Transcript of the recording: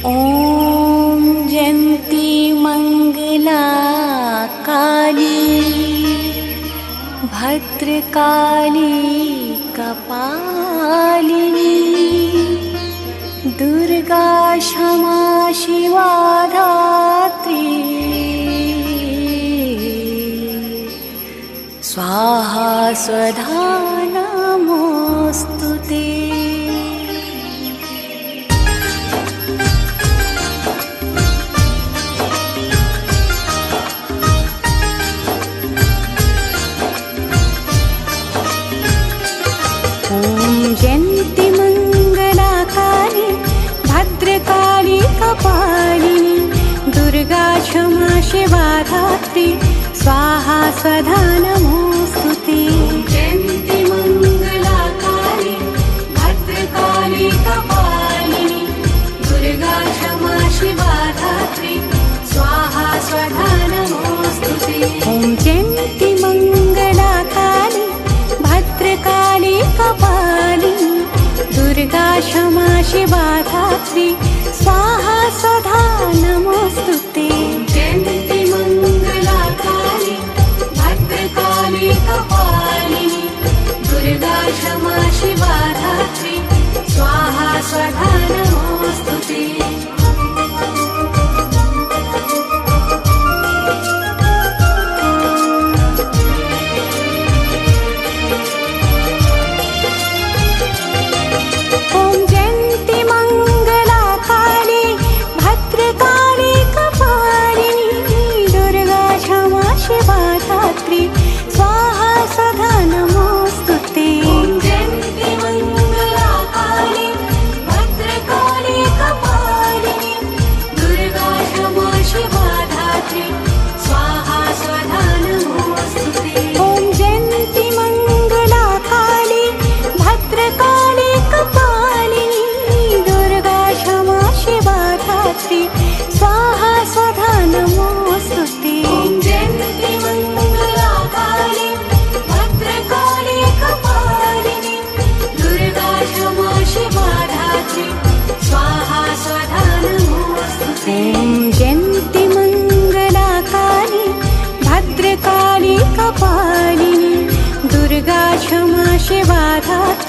ॐ जयन्ती मंगला काली भद्रकाली कपालिनी दुर्गा क्षमा शिवा धात्री स्वाहा स्वधा नमोस्तुते। ॐ जयन्ती मंगला काली भद्रकाली कपालिनी दुर्गा क्षमा शिवा धात्री स्वाहा स्वधा नमोस्तुते। जयन्ती मंगला काली भद्रकाली कपालिनी दुर्गा क्षमा शिवा धात्री स्वाहा स्वधा नमोस्तुते। ॐ जयन्ती मंगला काली भद्रकाली कपालिनी दुर्गा क्षमा शिवा धात्री स्वाहा स्वधा नमोस्तुते। जयन्ती मंगला काली भद्रकाली कपालिनी दुर्गा क्षमा शिवा धात्री स्वाहा स्वधा नमोस्तुते। स्वाहा स्वधा नमोस्तुते। जयन्ती मंगला काली भद्रकाली कपालिनी दुर्गा क्षमा शिवा धात्री स्वाहा स्वधा नमोस्तुते। ॐ जयन्ती मंगला काली भद्रकाली कपालिनी दुर्गा क्षमा शिवा धात्री स्वाहा स्वधा नमोस्तुते। जयन्ती मंगला काली भद्रकाली कपालिनी दुर्गा क्षमा शिवा धात्री स्वाहा स्वधा नमोस्तुते। जयन्ती मंगला काली भद्रकाली कपालिनी दुर्गा क्षमा शिवा धात्री